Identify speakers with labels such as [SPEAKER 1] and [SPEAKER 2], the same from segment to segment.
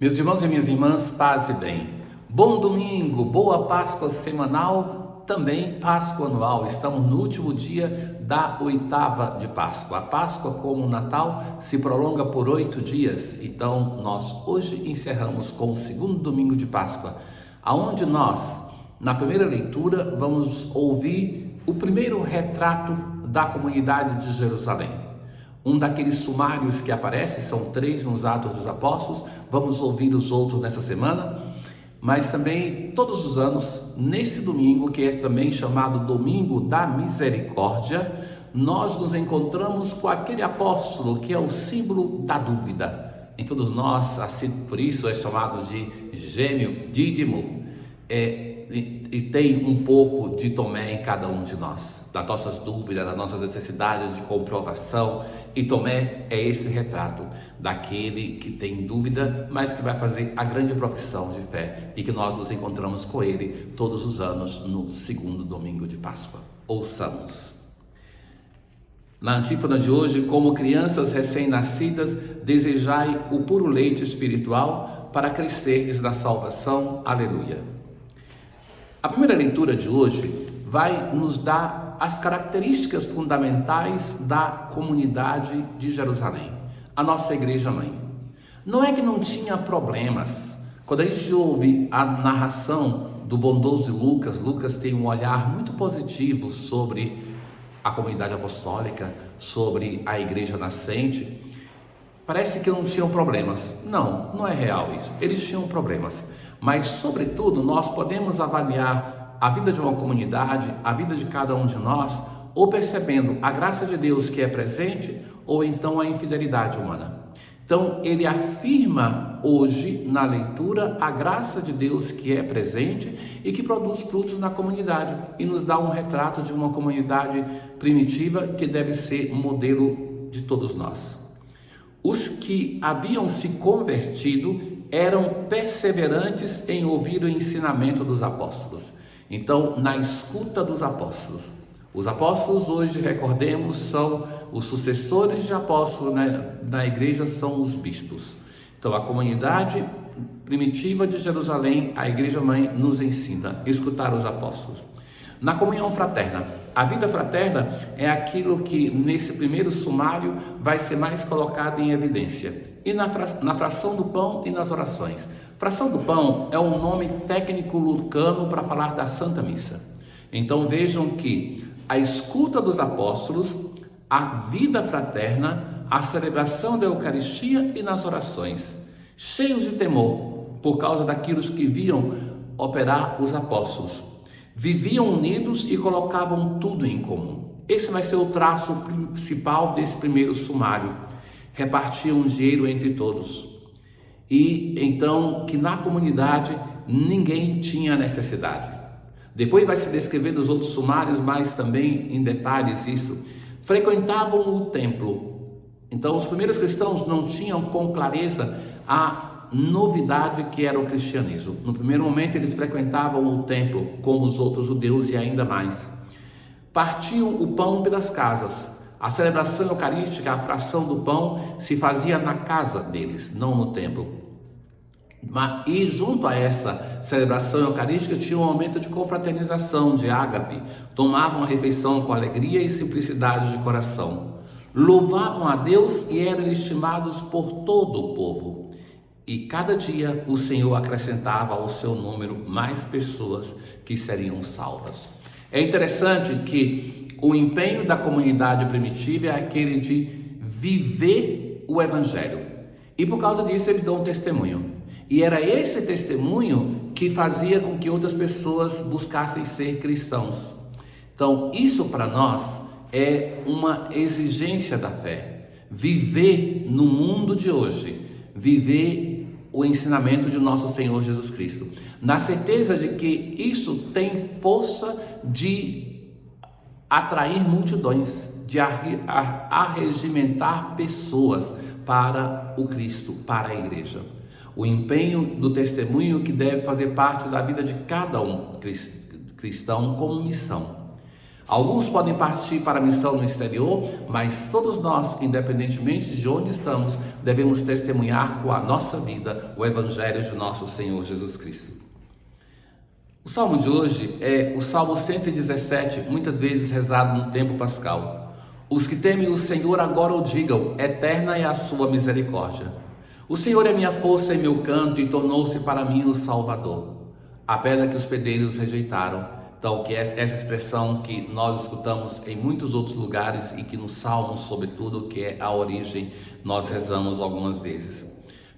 [SPEAKER 1] Meus irmãos e minhas irmãs, paz e bem. Bom domingo, boa Páscoa semanal, também Páscoa anual. Estamos no último dia da oitava de Páscoa. A Páscoa, como o Natal, se prolonga por 8 dias. Então, nós hoje encerramos com o segundo domingo de Páscoa, aonde nós, na primeira leitura, vamos ouvir o primeiro retrato da comunidade de Jerusalém. Um daqueles sumários que aparece, são 3 nos Atos dos Apóstolos, vamos ouvir os outros nessa semana, mas também todos os anos, nesse domingo, que é também chamado Domingo da Misericórdia, nós nos encontramos com aquele apóstolo que é o símbolo da dúvida. Em todos nós, assim, por isso é chamado de gêmeo, Dídimo, e tem um pouco de Tomé em cada um de nós, das nossas dúvidas, das nossas necessidades de comprovação. E Tomé é esse retrato daquele que tem dúvida, mas que vai fazer a grande profissão de fé, e que nós nos encontramos com ele todos os anos no segundo domingo de Páscoa. Ouçamos. Na antífona de hoje: como crianças recém-nascidas, desejai o puro leite espiritual para crescerdes na salvação. Aleluia. A primeira leitura de hoje vai nos dar as características fundamentais da comunidade de Jerusalém, a nossa igreja mãe. Não é que não tinha problemas. Quando a gente ouve a narração do bondoso Lucas, Lucas tem um olhar muito positivo sobre a comunidade apostólica, sobre a igreja nascente. Parece que não tinham problemas. Não, não é real isso. Eles tinham problemas. Mas, sobretudo, nós podemos avaliar a vida de uma comunidade, a vida de cada um de nós, ou percebendo a graça de Deus que é presente, ou então a infidelidade humana. Então, ele afirma hoje na leitura a graça de Deus que é presente e que produz frutos na comunidade, e nos dá um retrato de uma comunidade primitiva que deve ser modelo de todos nós. Os que haviam se convertido eram perseverantes em ouvir o ensinamento dos apóstolos. Então, na escuta dos apóstolos. Os apóstolos hoje, recordemos, são os sucessores de apóstolos, na igreja são os bispos. Então, a comunidade primitiva de Jerusalém, a igreja mãe, nos ensina a escutar os apóstolos. Na comunhão fraterna, a vida fraterna é aquilo que nesse primeiro sumário vai ser mais colocado em evidência. E na fração do pão e nas orações. Fração do pão é um nome técnico lucano para falar da Santa Missa. Então vejam que a escuta dos apóstolos, a vida fraterna, a celebração da Eucaristia e nas orações, cheios de temor por causa daquilo que viam operar os apóstolos. Viviam unidos e colocavam tudo em comum. Esse vai ser o traço principal desse primeiro sumário. Repartiam dinheiro entre todos. E então que na comunidade ninguém tinha necessidade. Depois vai se descrever nos outros sumários, mas também em detalhes isso. Frequentavam o templo. Então os primeiros cristãos não tinham com clareza a novidade que era o cristianismo. No primeiro momento eles frequentavam o templo, como os outros judeus, e ainda mais. Partiam o pão pelas casas. A celebração eucarística, a fração do pão, se fazia na casa deles, não no templo. E junto a essa celebração eucarística tinha um momento de confraternização, de ágape. Tomavam a refeição com alegria e simplicidade de coração. Louvavam a Deus e eram estimados por todo o povo. E cada dia o Senhor acrescentava ao seu número mais pessoas que seriam salvas. É interessante que o empenho da comunidade primitiva é aquele de viver o Evangelho. E por causa disso eles dão um testemunho. E era esse testemunho que fazia com que outras pessoas buscassem ser cristãos. Então, isso para nós é uma exigência da fé. Viver no mundo de hoje, viver o ensinamento de nosso Senhor Jesus Cristo, na certeza de que isso tem força de atrair multidões, de arregimentar pessoas para o Cristo, para a igreja. O empenho do testemunho que deve fazer parte da vida de cada um cristão como missão. Alguns podem partir para a missão no exterior, mas todos nós, independentemente de onde estamos, devemos testemunhar com a nossa vida o Evangelho de nosso Senhor Jesus Cristo. O salmo de hoje é o Salmo 117, muitas vezes rezado no tempo pascal. Os que temem o Senhor agora o digam, eterna é a sua misericórdia. O Senhor é minha força e meu canto e tornou-se para mim o Salvador. A pedra que os pedreiros rejeitaram. Então, que é essa expressão que nós escutamos em muitos outros lugares e que no Salmo, sobretudo, que é a origem, nós rezamos algumas vezes.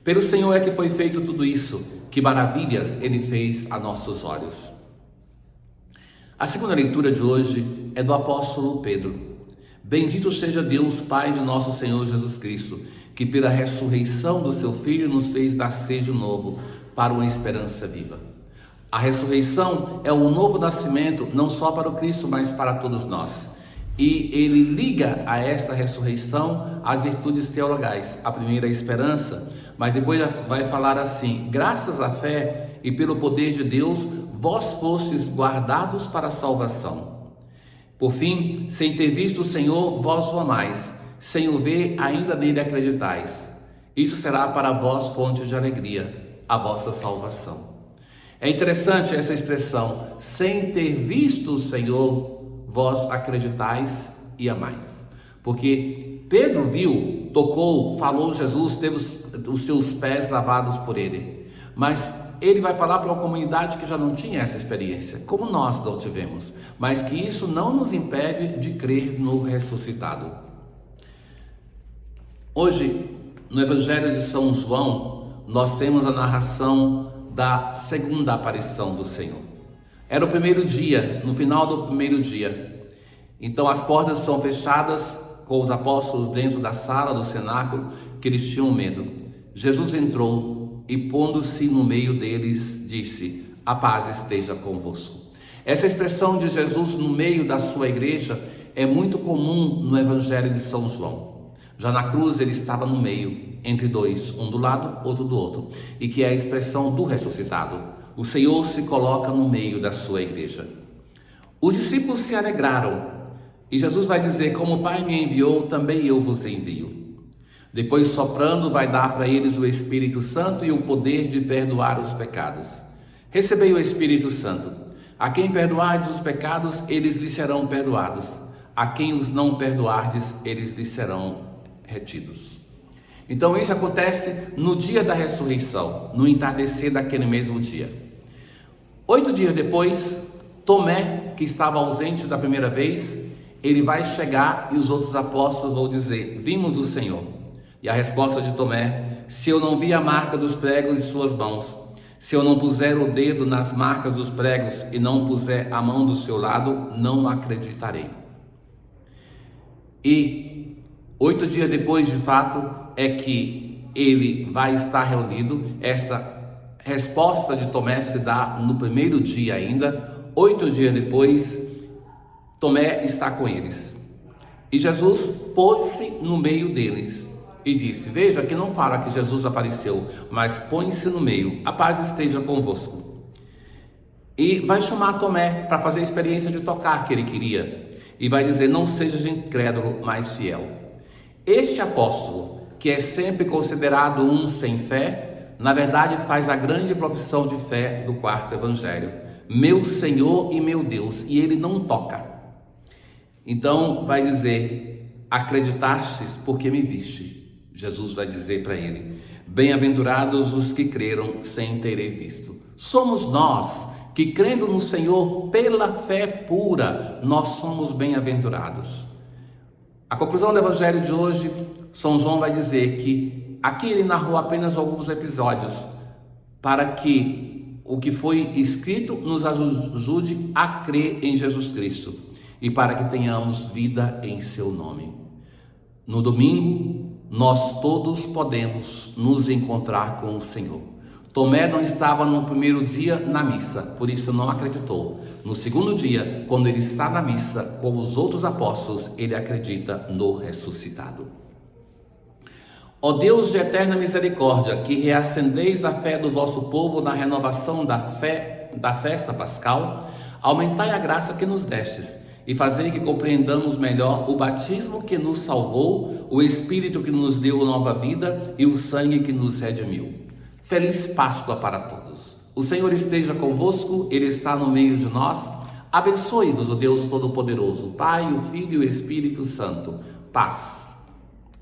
[SPEAKER 1] Pelo Senhor é que foi feito tudo isso, que maravilhas Ele fez a nossos olhos. A segunda leitura de hoje é do apóstolo Pedro. Bendito seja Deus, Pai de nosso Senhor Jesus Cristo, que pela ressurreição do seu Filho nos fez nascer de novo para uma esperança viva. A ressurreição é um novo nascimento, não só para o Cristo, mas para todos nós. E ele liga a esta ressurreição as virtudes teologais. A primeira é a esperança, mas depois vai falar assim: graças à fé e pelo poder de Deus, vós fostes guardados para a salvação. Por fim, sem ter visto o Senhor, vós o amais, sem o ver, ainda nele acreditais. Isso será para vós fonte de alegria, a vossa salvação. É interessante essa expressão, sem ter visto o Senhor, vós acreditais e amais. Porque Pedro viu, tocou, falou Jesus, teve os seus pés lavados por ele. Mas ele vai falar para uma comunidade que já não tinha essa experiência, como nós não tivemos. Mas que isso não nos impede de crer no ressuscitado. Hoje, no Evangelho de São João, nós temos a narração da segunda aparição do Senhor. Era o primeiro dia, no final do primeiro dia. Então as portas são fechadas, com os apóstolos dentro da sala do cenáculo, que eles tinham medo. Jesus entrou e, pondo-se no meio deles, disse: a paz esteja convosco. Essa expressão de Jesus no meio da sua igreja é muito comum no Evangelho de São João. Já na cruz ele estava no meio, entre dois, um do lado, outro do outro, e que é a expressão do ressuscitado. O Senhor se coloca no meio da sua igreja. Os discípulos se alegraram, e Jesus vai dizer: como o Pai me enviou, também eu vos envio. Depois, soprando, vai dar para eles o Espírito Santo e o poder de perdoar os pecados. Recebei o Espírito Santo. A quem perdoardes os pecados, eles lhes serão perdoados. A quem os não perdoardes, eles lhes serão retidos. Então isso acontece no dia da ressurreição, no entardecer daquele mesmo dia. 8 dias depois, Tomé, que estava ausente da primeira vez, ele vai chegar e os outros apóstolos vão dizer: vimos o Senhor. E a resposta de Tomé: se eu não vi a marca dos pregos em suas mãos, se eu não puser o dedo nas marcas dos pregos e não puser a mão do seu lado, não acreditarei. E 8 dias depois, de fato, é que ele vai estar reunido. Essa resposta de Tomé se dá no primeiro dia ainda. 8 dias depois, Tomé está com eles. E Jesus pôs-se no meio deles e disse: veja que não fala que Jesus apareceu, mas põe-se no meio, a paz esteja convosco. E vai chamar Tomé para fazer a experiência de tocar que ele queria. E vai dizer: não sejas incrédulo, mas fiel. Este apóstolo, que é sempre considerado um sem fé, na verdade faz a grande profissão de fé do quarto evangelho: meu Senhor e meu Deus, e ele não toca. Então vai dizer: acreditastes porque me viste. Jesus vai dizer para ele: bem-aventurados os que creram sem terem visto. Somos nós que, crendo no Senhor pela fé pura, nós somos bem-aventurados. A conclusão do Evangelho de hoje, São João vai dizer que aqui ele narrou apenas alguns episódios para que o que foi escrito nos ajude a crer em Jesus Cristo e para que tenhamos vida em seu nome. No domingo, nós todos podemos nos encontrar com o Senhor. Tomé não estava no primeiro dia na missa, por isso não acreditou. No segundo dia, quando ele está na missa com os outros apóstolos, ele acredita no ressuscitado. Ó Deus de eterna misericórdia, que reacendeis a fé do vosso povo na renovação da festa pascal, aumentai a graça que nos destes, e fazei que compreendamos melhor o batismo que nos salvou, o Espírito que nos deu nova vida e o sangue que nos redimiu. Feliz Páscoa para todos. O Senhor esteja convosco, Ele está no meio de nós. Abençoe-vos o Deus Todo-Poderoso, o Pai, o Filho e o Espírito Santo. Paz.